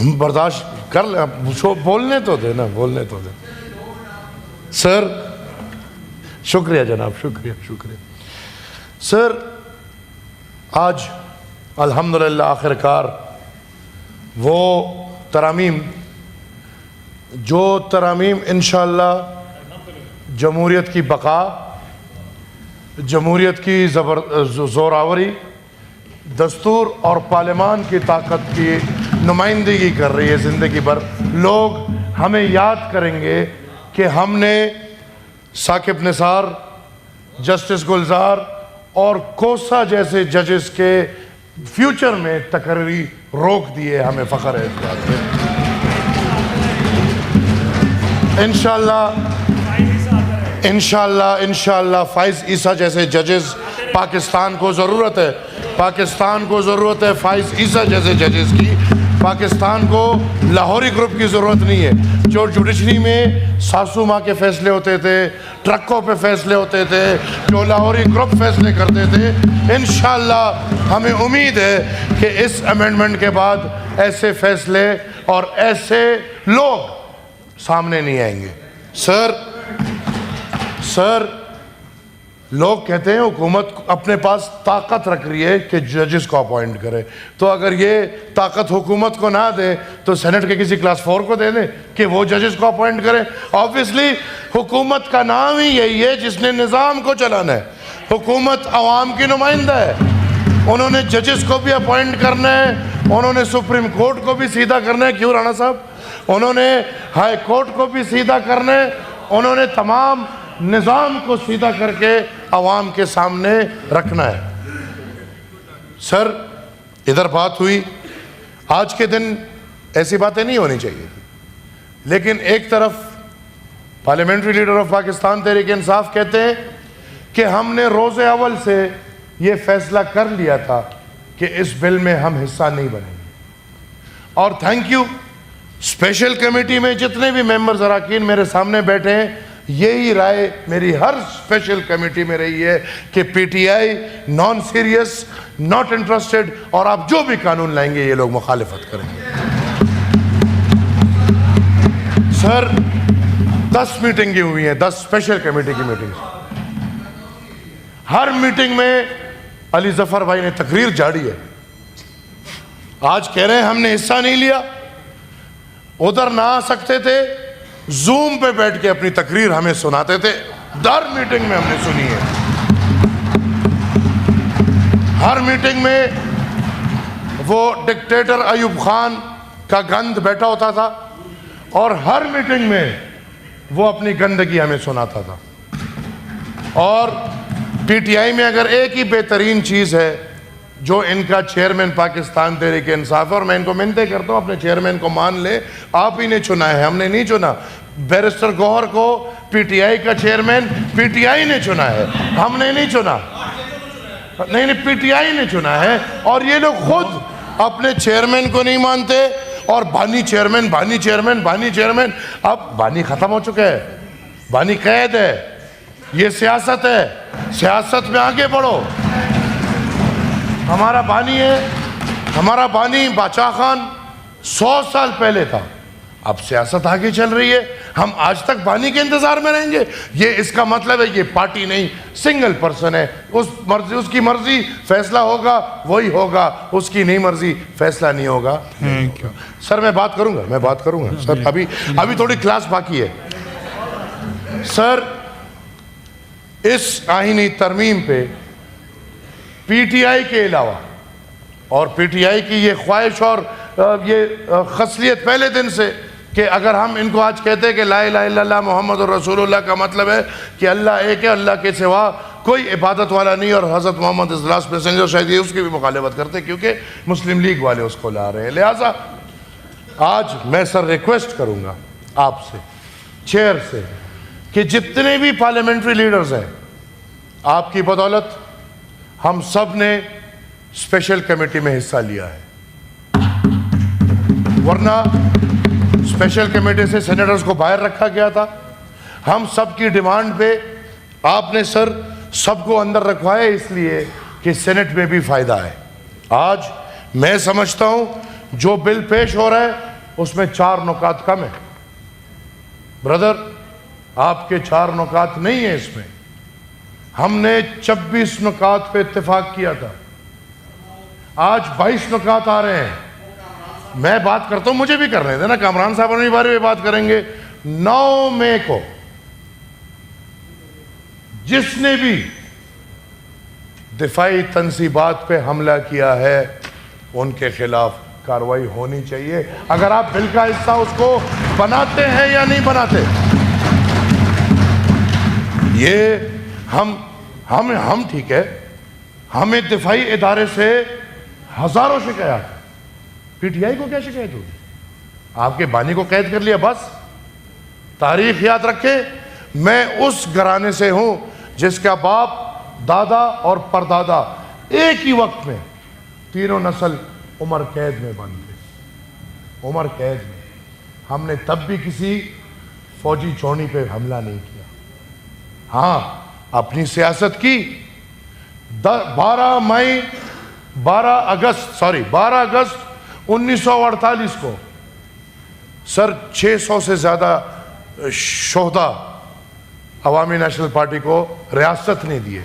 ہم برداشت کر لیں, بولنے تو دیں نا, بولنے تو دیں. سر شکریہ جناب, شکریہ سر. آج الحمدللہ آخر کار وہ ترامیم انشاءاللہ جمہوریت کی بقا, جمہوریت کی زوراوری, دستور اور پارلیمان کی طاقت کی نمائندگی کر رہی ہے زندگی بھر. لوگ ہمیں یاد کریں گے کہ ہم نے ثاقب نثار, جسٹس گلزار اور کوسا جیسے ججز کے فیوچر میں تقرری روک دیے. ہمیں فخر ہے اس بات پہ. انشاءاللہ فائز عیسیٰ جیسے ججز پاکستان کو ضرورت ہے. پاکستان کو ضرورت ہے فائز عیسیٰ جیسے ججز کی. پاکستان کو لاہوری گروپ کی ضرورت نہیں ہے. جو جوڈیشری میں ساسو ماں کے فیصلے ہوتے تھے, ٹرکوں پہ فیصلے ہوتے تھے, جو لاہوری گروپ فیصلے کرتے تھے, انشاءاللہ ہمیں امید ہے کہ اس امینڈمنٹ کے بعد ایسے فیصلے اور ایسے لوگ سامنے نہیں آئیں گے. سر لوگ کہتے ہیں حکومت اپنے پاس طاقت رکھ رہی ہے کہ ججز کو اپوائنٹ کرے, تو اگر یہ طاقت حکومت کو نہ دے تو سینٹ کے کسی کلاس 4 کو دے دیں کہ وہ ججز کو اپوائنٹ کرے. آبویسلی حکومت کا نام ہی یہی ہے جس نے نظام کو چلانا ہے. حکومت عوام کی نمائندہ ہے. انہوں نے ججز کو بھی اپوائنٹ کرنا ہے, انہوں نے سپریم کورٹ کو بھی سیدھا کرنا ہے. کیوں رانا صاحب؟ انہوں نے ہائی کورٹ کو بھی سیدھا کرنا ہے. انہوں نے تمام نظام کو سیدھا کر کے عوام کے سامنے رکھنا ہے. سر ادھر بات ہوئی, آج کے دن ایسی باتیں نہیں ہونی چاہیے تھی, لیکن ایک طرف parliamentary leader of Pakistan Tehreek Insaf کہتے ہیں کہ ہم نے روز اول سے یہ فیصلہ کر لیا تھا کہ اس بل میں ہم حصہ نہیں بنیں گے. اور تھینک یو, اسپیشل کمیٹی میں جتنے بھی ممبرز اراکین میرے سامنے بیٹھے ہیں, یہی رائے میری ہر اسپیشل کمیٹی میں رہی ہے کہ P T I non serious, not interested, اور آپ جو بھی قانون لائیں گے یہ لوگ مخالفت کریں گے. سر 10 میٹنگیں ہوئی ہیں, 10 اسپیشل کمیٹی کی میٹنگ. ہر میٹنگ میں علی ظفر بھائی نے تقریر جاری ہے. آج کہہ رہے ہیں ہم نے حصہ نہیں لیا, ادھر نہ آ سکتے تھے, زوم پہ بیٹھ کے اپنی تقریر ہمیں سناتے تھے. ہر میٹنگ میں ہم نے سنی ہے. ہر میٹنگ میں وہ ڈکٹیٹر ایوب خان کا گند بیٹھا ہوتا تھا, اور ہر میٹنگ میں وہ اپنی گندگی ہمیں سناتا تھا. اور پی ٹی آئی میں اگر ایک ہی بہترین چیز ہے جو ان کا چیئرمین پاکستان تحریک انصاف ہے, اور میں ان کو منتیں کرتا ہوں اپنے چیئرمین کو مان لے, آپ ہی نے چنا ہے, ہم نے نہیں چنا. بیرسٹر گوہر کو پی ٹی آئی کا چیئرمین پی ٹی آئی نے چنا ہے, ہم نے نہیں چنا. نہیں, پی ٹی آئی نے چنا ہے. اور یہ لوگ خود اپنے چیئرمین کو نہیں مانتے, اور بانی چیئرمین. اب بانی ختم ہو چکا ہے, بانی قید ہے. یہ سیاست ہے, سیاست میں آگے بڑھو. ہمارا بانی ہے, ہمارا بانی باچا خان 100 سال پہلے تھا. اب سیاست آگے چل رہی ہے, ہم آج تک بانی کے انتظار میں رہیں گے؟ یہ اس کا مطلب ہے یہ پارٹی نہیں, سنگل پرسن ہے. اس کی مرضی فیصلہ ہوگا وہی ہوگا, اس کی نہیں مرضی فیصلہ نہیں ہوگا. سر میں بات کروں گا سر, ابھی تھوڑی کلاس باقی ہے. سر اس آئینی ترمیم پہ پی ٹی آئی کے علاوہ, اور پی ٹی آئی کی یہ خواہش اور یہ خصلیت پہلے دن سے کہ اگر ہم ان کو آج کہتے ہیں کہ لا الہ الا اللہ محمد رسول اللہ کا مطلب ہے کہ اللہ ایک ہے, اللہ کے سوا کوئی عبادت والا نہیں, اور حضرت محمد از لاسٹ میسنجر, شاید یہ اس کی بھی مخالفت کرتے کیونکہ مسلم لیگ والے اس کو لا رہے ہیں. لہٰذا آج میں سر ریکویسٹ کروں گا آپ سے, چیئر سے, کہ جتنے بھی پارلیمنٹری لیڈرز ہیں, آپ کی بدولت ہم سب نے اسپیشل کمیٹی میں حصہ لیا ہے. ورنہ اسپیشل کمیٹی سے سینیٹرز کو باہر رکھا گیا تھا. ہم سب کی ڈیمانڈ پہ آپ نے سر سب کو اندر رکھوایا اس لیے کہ سینٹ میں بھی فائدہ ہے. آج میں سمجھتا ہوں جو بل پیش ہو رہا ہے اس میں 4 نکات کم ہیں. برادر آپ کے 4 نکات نہیں ہیں اس میں. ہم نے 26 نکات پہ اتفاق کیا تھا, آج 22 نکات آ رہے ہیں. میں بات کرتا ہوں, مجھے بھی کرنے دیں نا, کامران صاحب اپنی بارے میں بات کریں گے. 9 مئی کو جس نے بھی دفاعی تنصیبات پہ حملہ کیا ہے ان کے خلاف کارروائی ہونی چاہیے, اگر آپ بل کا حصہ اس کو بناتے ہیں یا نہیں بناتے. یہ ہم ٹھیک ہے, ہمیں دفاعی ادارے سے ہزاروں شکایات. پی ٹی آئی کو کیا شکایت ہوگی؟ آپ کے بانی کو قید کر لیا بس. تاریخ یاد رکھے, میں اس گھرانے سے ہوں جس کا باپ, دادا اور پردادا ایک ہی وقت میں تینوں نسل عمر قید میں بند تھے. عمر قید میں. ہم نے تب بھی کسی فوجی چونی پہ حملہ نہیں کیا. ہاں اپنی سیاست کی. 12 اگست 1948 کو سر 600 سے زیادہ شہداء عوامی نیشنل پارٹی کو ریاست نہیں دیے.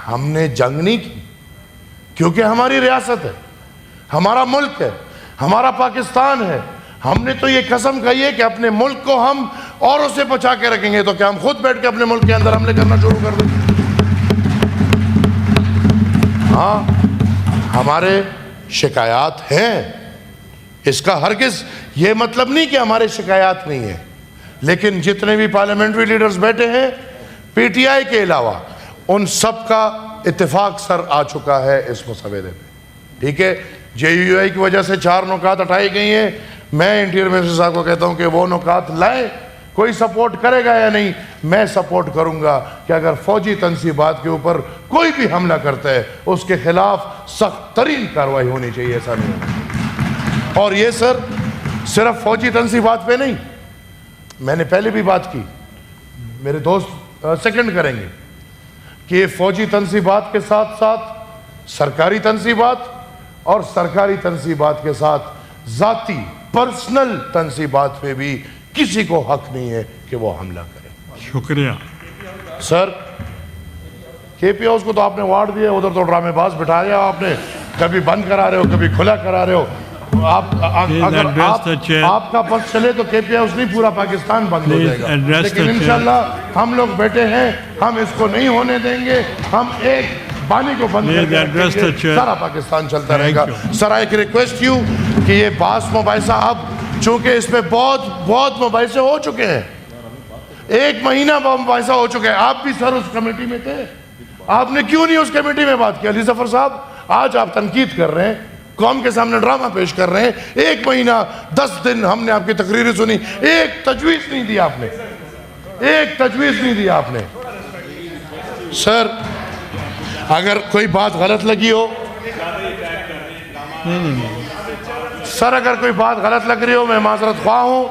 ہم نے جنگ نہیں کی کیونکہ ہماری ریاست ہے, ہمارا ملک ہے, ہمارا پاکستان ہے. ہم نے تو یہ قسم کھائی ہے کہ اپنے ملک کو ہم اوروں سے بچا کے رکھیں گے. تو کیا ہم خود بیٹھ کے اپنے ملک کے اندر حملے کرنا شروع کر دیں؟ ہاں ہمارے شکایات ہیں, اس کا ہرگز یہ مطلب نہیں کہ ہمارے شکایات نہیں ہیں. لیکن جتنے بھی پارلیمنٹری لیڈرز بیٹھے ہیں پی ٹی آئی کے علاوہ, ان سب کا اتفاق سر آ چکا ہے اس مسودے پہ. ٹھیک ہے, جے یو آئی کی وجہ سے 4 نکات ہٹائی گئی ہیں. میں انٹیریئر منسٹر صاحب کو کہتا ہوں کہ وہ نکات لائیں. کوئی سپورٹ کرے گا یا نہیں, میں سپورٹ کروں گا کہ اگر فوجی تنصیبات کے اوپر کوئی بھی حملہ کرتا ہے اس کے خلاف سخت ترین کارروائی ہونی چاہیے. ایسا نہیں. اور یہ سر صرف فوجی تنصیبات پہ نہیں, میں نے پہلے بھی بات کی, میرے دوست سیکنڈ کریں گے کہ یہ فوجی تنصیبات کے ساتھ ساتھ سرکاری تنصیبات اور سرکاری تنصیبات کے ساتھ ذاتی پرسنل تنصیبات پہ بھی کسی کو حق نہیں ہے کہ وہ حملہ کرے. شکریہ سر. کے پی ہاؤس کو تو آپ نے وارڈ دیا, ادھر تو ڈرامے باز بٹھایا آپ نے, کبھی بند کرا رہے ہو کبھی کھلا کرا رہے ہو. اگر آپ کا بس چلے تو کے پی ہاؤس نہیں پورا پاکستان بند ہو جائے گا. لیکن انشاءاللہ ہم لوگ بیٹھے ہیں, ہم اس کو نہیں ہونے دیں گے. ہم ایک بانی کو بند کر کے سارا پاکستان چلتا رہے گا. سر آئی ریکویسٹ یو کہ یہ باس مباحثہ اب چونکہ اس میں بہت مباحثے ہو چکے ہیں, 1 مہینہ مباحثہ ہو چکے ہیں. آپ بھی سر اس کمیٹی میں تھے, آپ نے کیوں نہیں اس کمیٹی میں بات کیا؟ علی ظفر صاحب آج آپ تنقید کر رہے ہیں, قوم کے سامنے ڈرامہ پیش کر رہے ہیں. 1 مہینہ 10 دن ہم نے آپ کی تقریریں سنی, ایک تجویز نہیں دی آپ نے, ایک تجویز نہیں دی آپ نے. سر اگر کوئی بات غلط لگی ہو, سر اگر کوئی بات غلط لگ رہی ہو میں معذرت خواہ ہوں.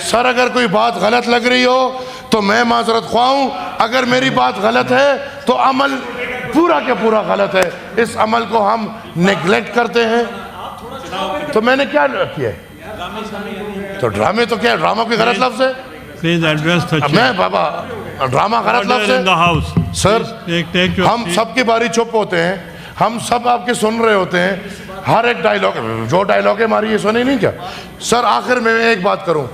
سر اگر کوئی بات غلط لگ رہی ہو تو میں معذرت خواہ ہوں. اگر میری بات غلط ہے تو عمل پورا کے پورا غلط ہے. اس عمل کو ہم نیگلیکٹ کرتے ہیں. تو میں نے کیا کیا ہے؟ تو ڈرامے تو کیا, ڈرامہ کوئی غلط لفظ ہے؟ میں بابا ڈرامہ غلط لفظ ہے؟ سر ہم سب کی باری چپ ہوتے ہیں, ہم سب آپ کے سن رہے ہوتے ہیں. ہر ایک ڈائیلاگ, جو ڈائیلاگ ہے ہماری یہ سنے نہیں کیا؟ سر آخر میں ایک بات کروں,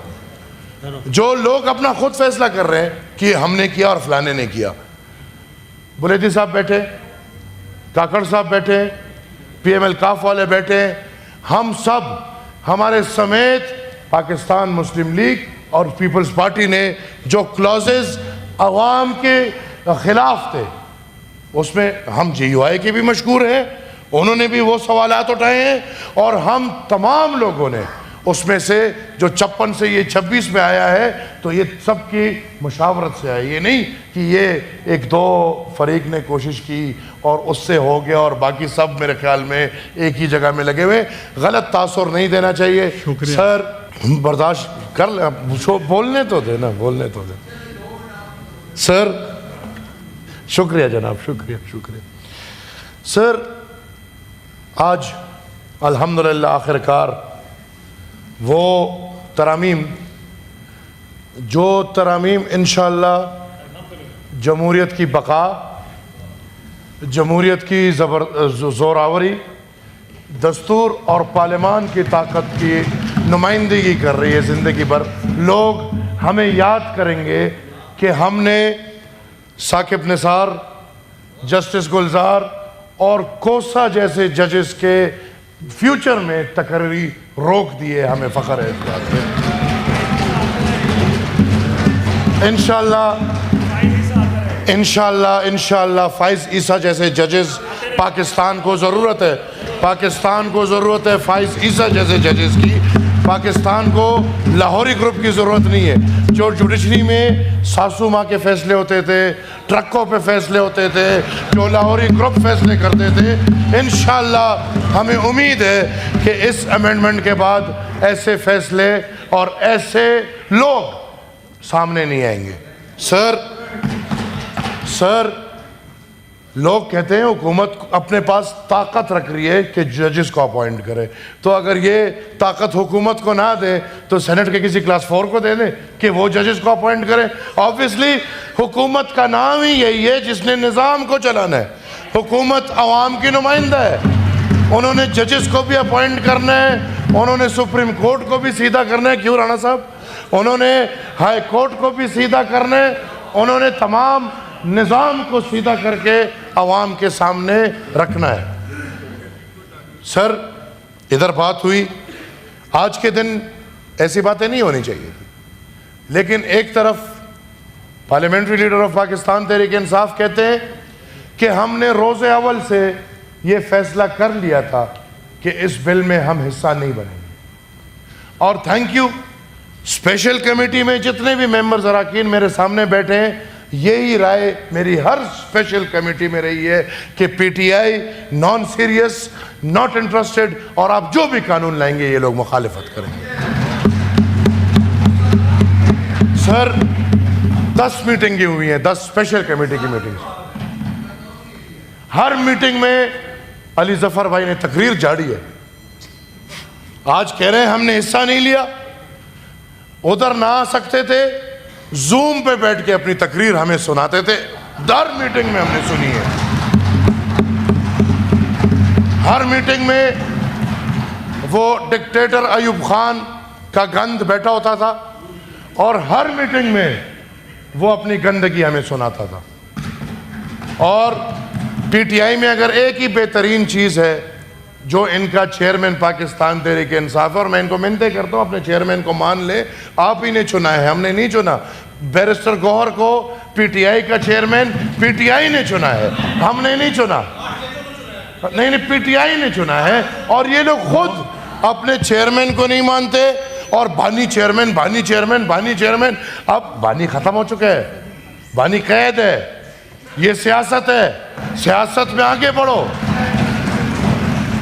جو لوگ اپنا خود فیصلہ کر رہے ہیں کہ ہم نے کیا اور فلانے نے کیا, بلیدی صاحب بیٹھے, کاکڑ صاحب بیٹھے, پی ایم ایل کاف والے بیٹھے, ہم سب ہمارے سمیت پاکستان مسلم لیگ اور پیپلز پارٹی نے جو کلوزز عوام کے خلاف تھے اس میں ہم جے یو آئی کے بھی مشکور ہیں, انہوں نے بھی وہ سوالات اٹھائے ہیں. اور ہم تمام لوگوں نے اس میں سے جو 56 سے یہ 26 میں آیا ہے تو یہ سب کی مشاورت سے آیا. یہ نہیں کہ یہ 1-2 فریق نے کوشش کی اور اس سے ہو گیا اور باقی سب میرے خیال میں ایک ہی جگہ میں لگے ہوئے. غلط تاثر نہیں دینا چاہیے. سر برداشت کر لیں, بولنے تو دے نا, بولنے تو دے. سر شکریہ جناب, شکریہ. سر آج الحمدللہ آخر کار وہ ترامیم جو ترامیم انشاءاللہ جمہوریت کی بقا، جمہوریت کی زوراوری، دستور اور پارلیمان کی طاقت کی نمائندگی کر رہی ہے زندگی بھر، لوگ ہمیں یاد کریں گے کہ ہم نے ثاقب نثار، جسٹس گلزار اور کوسا جیسے ججز کے فیوچر میں تقرری روک دیے. ہمیں فخر ہے اس بات پہ. انشاءاللہ فائز عیسیٰ جیسے ججز پاکستان کو ضرورت ہے. پاکستان کو ضرورت ہے فائز عیسیٰ جیسے ججز کی. پاکستان کو لاہوری گروپ کی ضرورت نہیں ہے. جو جوڈیشری میں ساسو ماں کے فیصلے ہوتے تھے، ٹرکوں پہ فیصلے ہوتے تھے، جو لاہوری گروپ فیصلے کرتے تھے، انشاءاللہ ہمیں امید ہے کہ اس امینڈمنٹ کے بعد ایسے فیصلے اور ایسے لوگ سامنے نہیں آئیں گے. سر لوگ کہتے ہیں حکومت اپنے پاس طاقت رکھ رہی ہے کہ ججز کو اپوائنٹ کرے، تو اگر یہ طاقت حکومت کو نہ دے تو سینٹ کے کسی کلاس 4 کو دے دیں کہ وہ ججز کو اپوائنٹ کرے. آبویسلی حکومت کا نام ہی یہی ہے جس نے نظام کو چلانا ہے. حکومت عوام کی نمائندہ ہے. انہوں نے ججز کو بھی اپوائنٹ کرنا ہے، انہوں نے سپریم کورٹ کو بھی سیدھا کرنا ہے. کیوں رانا صاحب؟ انہوں نے ہائی کورٹ کو بھی سیدھا کرنا ہے. انہوں نے تمام نظام کو سیدھا کر کے عوام کے سامنے رکھنا ہے. سر ادھر بات ہوئی، آج کے دن ایسی باتیں نہیں ہونی چاہیے تھی، لیکن ایک طرف parliamentary leader of Pakistan Tehreek Insaf کہتے ہیں کہ ہم نے روز اول سے یہ فیصلہ کر لیا تھا کہ اس بل میں ہم حصہ نہیں بنیں گے. اور تھینک یو، اسپیشل کمیٹی میں جتنے بھی ممبرز اراکین میرے سامنے بیٹھے ہیں، یہی رائے میری ہر اسپیشل کمیٹی میں رہی ہے کہ P T I non serious, not interested, اور آپ جو بھی قانون لائیں گے یہ لوگ مخالفت کریں گے. سر 10 میٹنگیں ہوئی ہیں، 10 اسپیشل کمیٹی کی میٹنگ. ہر میٹنگ میں علی ظفر بھائی نے تقریر جاڑی ہے. آج کہہ رہے ہیں ہم نے حصہ نہیں لیا. ادھر نہ آ سکتے تھے، زوم پہ بیٹھ کے اپنی تقریر ہمیں سناتے تھے. ہر میٹنگ میں ہم نے سنی ہے. ہر میٹنگ میں وہ ڈکٹیٹر ایوب خان کا گند بیٹھا ہوتا تھا، اور ہر میٹنگ میں وہ اپنی گندگی ہمیں سناتا تھا. اور پی ٹی آئی میں اگر ایک ہی بہترین چیز ہے جو ان کا چیئرمین پاکستان تحریک انصاف ہے، اور میں ان کو منتیں کرتا ہوں اپنے چیئرمین کو مان لے، آپ ہی نے چنا ہے، ہم نے نہیں چنا. بیرسٹر گوہر کو پی ٹی آئی کا چیئرمین پی ٹی آئی نے چنا ہے، ہم نے نہیں چنا. نہیں، پی ٹی آئی نے چنا ہے. اور یہ لوگ خود اپنے چیئرمین کو نہیں مانتے، اور بانی چیئرمین بانی چیئرمین بانی چیئرمین. اب بانی ختم ہو چکا ہے، بانی قید ہے. یہ سیاست ہے، سیاست میں آگے بڑھو.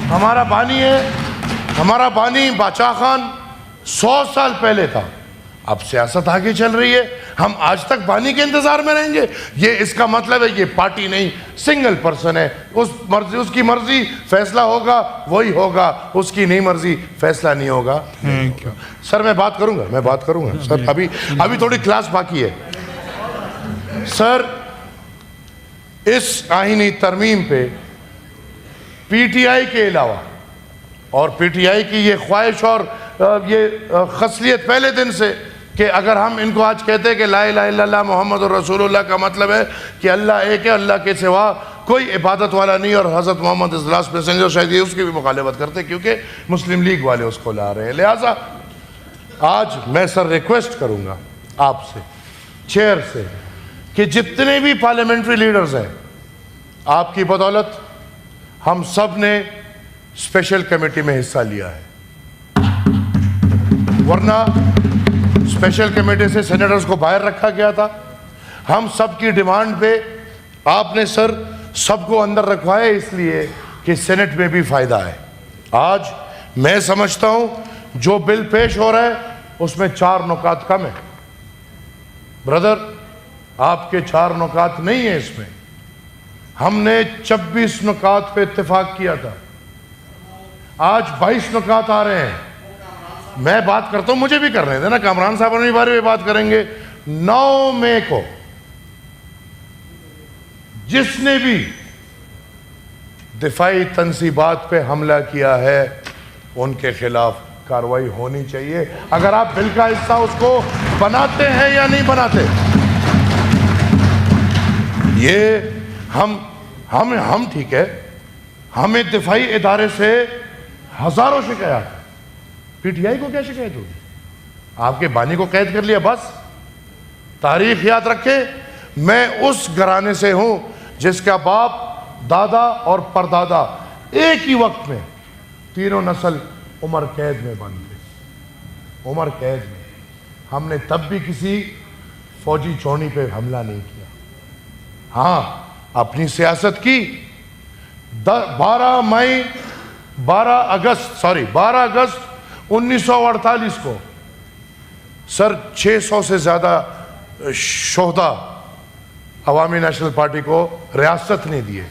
ہمارا بانی ہے، ہمارا بانی باچا خان 100 سال پہلے تھا. اب سیاست آگے چل رہی ہے، ہم آج تک بانی کے انتظار میں رہیں گے؟ یہ اس کا مطلب ہے یہ پارٹی نہیں، سنگل پرسن ہے. اس کی مرضی فیصلہ ہوگا وہی ہوگا، اس کی نہیں مرضی فیصلہ نہیں ہوگا. سر میں بات کروں گا سر. ابھی تھوڑی کلاس باقی ہے. سر اس آئینی ترمیم پہ پی ٹی آئی کے علاوہ، اور پی ٹی آئی کی یہ خواہش اور یہ خصلیت پہلے دن سے کہ اگر ہم ان کو آج کہتے ہیں کہ لا الہ الا اللہ محمد رسول اللہ کا مطلب ہے کہ اللہ ایک ہے، اللہ کے سوا کوئی عبادت والا نہیں، اور حضرت محمد از لاسٹ میسنجر، شاید یہ اس کی بھی مخالفت کرتے کیونکہ مسلم لیگ والے اس کو لا رہے ہیں. لہٰذا آج میں سر ریکویسٹ کروں گا آپ سے، چیئر سے، کہ جتنے بھی پارلیمنٹری لیڈرز ہیں، آپ کی بدولت ہم سب نے اسپیشل کمیٹی میں حصہ لیا ہے. ورنہ اسپیشل کمیٹی سے سینیٹرز کو باہر رکھا گیا تھا. ہم سب کی ڈیمانڈ پہ آپ نے سر سب کو اندر رکھوایا اس لیے کہ سینٹ میں بھی فائدہ ہے. آج میں سمجھتا ہوں جو بل پیش ہو رہا ہے اس میں 4 نکات کم ہیں. برادر آپ کے 4 نکات نہیں ہیں اس میں. ہم نے 26 نکات پہ اتفاق کیا تھا، آج 22 نکات آ رہے ہیں. میں بات کرتا ہوں, مجھے بھی کرنے دینا, کامران صاحب اپنی بارے میں بات کریں گے. 9 مئی کو جس نے بھی دفاعی تنصیبات پہ حملہ کیا ہے ان کے خلاف کارروائی ہونی چاہیے, اگر آپ بل کا حصہ اس کو بناتے ہیں یا نہیں بناتے. یہ ہم ٹھیک ہے, ہمیں دفاعی ادارے سے ہزاروں شکایات, پی ٹی آئی کو کیا شکایت ہوگی؟ آپ کے بانی کو قید کر لیا بس. تاریخ یاد رکھیں, میں اس گھرانے سے ہوں جس کا باپ, دادا اور پردادا ایک ہی وقت میں تینوں نسل عمر قید میں بند تھے, عمر قید میں. ہم نے تب بھی کسی فوجی چونی پہ حملہ نہیں کیا. ہاں اپنی سیاست کی. 12 اگست 1948 کو سر 600 سے زیادہ شہداء عوامی نیشنل پارٹی کو ریاست نہیں دیے.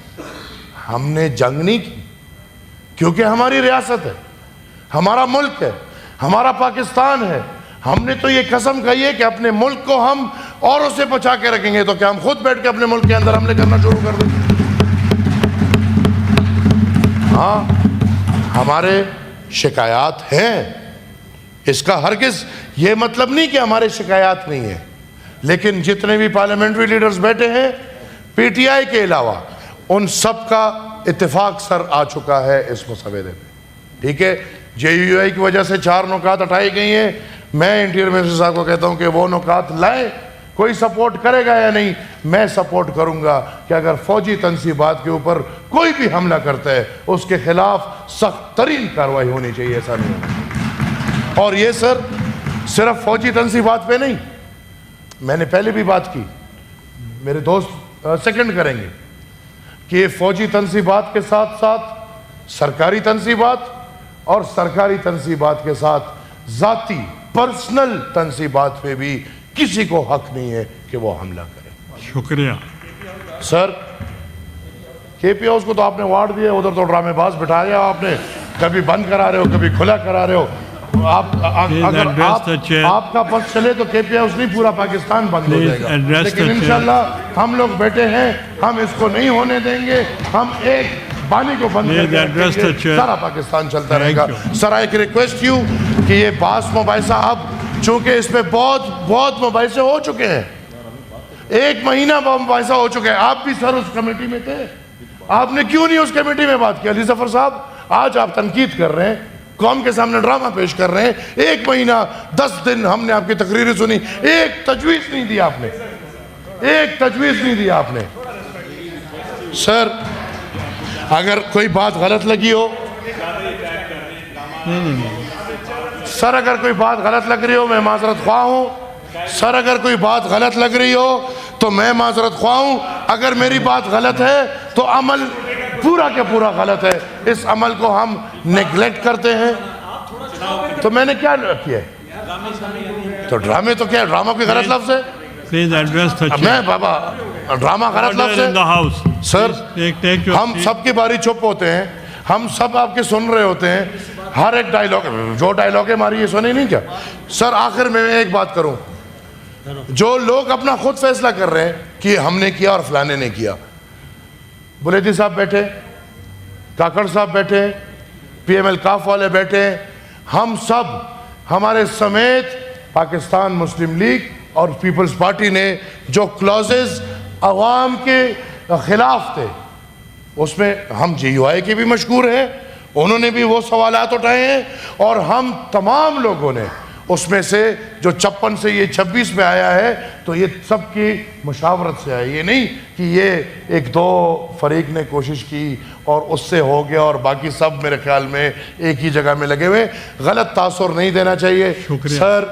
ہم نے جنگ نہیں کی کیونکہ ہماری ریاست ہے, ہمارا ملک ہے, ہمارا پاکستان ہے. ہم نے تو یہ قسم کہی ہے کہ اپنے ملک کو ہم اوروں سے بچا کے رکھیں گے, تو کیا ہم خود بیٹھ کے اپنے ملک کے اندر حملے کرنا شروع کر دیں؟ ہاں ہمارے شکایات ہیں, اس کا ہرگز یہ مطلب نہیں کہ ہمارے شکایات نہیں ہیں, لیکن جتنے بھی پارلیمنٹری لیڈرز بیٹھے ہیں پی ٹی آئی کے علاوہ, ان سب کا اتفاق سر آ چکا ہے اس مسودے پہ. ٹھیک ہے, جے یو آئی کی وجہ سے 4 نکات اٹھائی گئی ہیں. میں انٹیریئر منسٹر صاحب کو کہتا ہوں کہ وہ نکات لائیں. کوئی سپورٹ کرے گا یا نہیں, میں سپورٹ کروں گا کہ اگر فوجی تنصیبات کے اوپر کوئی بھی حملہ کرتا ہے اس کے خلاف سخت ترین کارروائی ہونی چاہیے. ایسا نہیں ہونا. اور یہ سر صرف فوجی تنصیبات پہ نہیں, میں نے پہلے بھی بات کی, میرے دوست سیکنڈ کریں گے کہ فوجی تنصیبات کے ساتھ ساتھ سرکاری تنصیبات, اور سرکاری تنصیبات کے ساتھ ذاتی پرسنل تنصیبات پہ بھی کسی کو حق نہیں ہے کہ وہ حملہ کرے. شکریہ سر. کے پی ہاؤس کو تو آپ نے وارڈ دیا, ادھر تو ڈرامے باز بٹھا دیا آپ نے, کبھی بند کرا رہے ہو کبھی کھلا کرا رہے ہو. اگر آپ کا پس چلے تو کے پی ہاؤس نہیں پورا پاکستان بند ہو جائے گا, لیکن انشاءاللہ ہم لوگ بیٹھے ہیں, ہم اس کو نہیں ہونے دیں گے. ہم ایک بانی کو بند کر کے سارا پاکستان چلتا رہے گا. سر ایک ریکویسٹ یوں کہ یہ باس مباحثہ, اب چونکہ اس پہ بہت مباحثے ہو چکے ہیں, 1 مہینہ مباحثہ ہو چکے ہیں. آپ بھی سر اس کمیٹی میں تھے, آپ نے کیوں نہیں اس کمیٹی میں بات کیا؟ علی ظفر صاحب آج آپ تنقید کر رہے ہیں, قوم کے سامنے ڈرامہ پیش کر رہے ہیں. 1 مہینہ 10 دن ہم نے آپ کی تقریریں سنی, ایک تجویز نہیں دی آپ نے, ایک تجویز نہیں دی آپ نے. سر اگر کوئی بات غلط لگی ہو, سر اگر کوئی بات غلط لگ رہی ہو میں معذرت خواہ ہوں. سر اگر کوئی بات غلط لگ رہی ہو تو میں معذرت خواہ ہوں. اگر میری بات غلط ہے تو عمل پورا کے پورا غلط ہے. اس عمل کو ہم نیگلیکٹ کرتے ہیں. تو میں نے کیا کیا ہے؟ تو ڈرامے تو کیا ہے؟ ڈرامہ کوئی غلط لفظ ہے؟ Please address the chair. میں بابا ڈرامہ غلط لفظ in the house. ہے؟ سر Take your ہم seat. سب کی باری چپ ہوتے ہیں, ہم سب آپ کے سن رہے ہوتے ہیں. ہر ایک ڈائیلاگ, جو ڈائیلاگ ہے ہماری یہ سنے نہیں کیا؟ سر آخر میں ایک بات کروں, جو لوگ اپنا خود فیصلہ کر رہے ہیں کہ ہم نے کیا اور فلانے نے کیا, بلیدی صاحب بیٹھے, کاکڑ صاحب بیٹھے, پی ایم ایل کاف والے بیٹھے, ہم سب ہمارے سمیت پاکستان مسلم لیگ اور پیپلز پارٹی نے جو کلوزز عوام کے خلاف تھے اس میں ہم جے یو آئی کے بھی مشکور ہیں, انہوں نے بھی وہ سوالات اٹھائے ہیں, اور ہم تمام لوگوں نے اس میں سے جو 56 سے یہ 26 میں آیا ہے تو یہ سب کی مشاورت سے آیا. یہ نہیں کہ یہ 1-2 فریق نے کوشش کی اور اس سے ہو گیا اور باقی سب میرے خیال میں ایک ہی جگہ میں لگے ہوئے. غلط تاثر نہیں دینا چاہیے. شکریہ. سر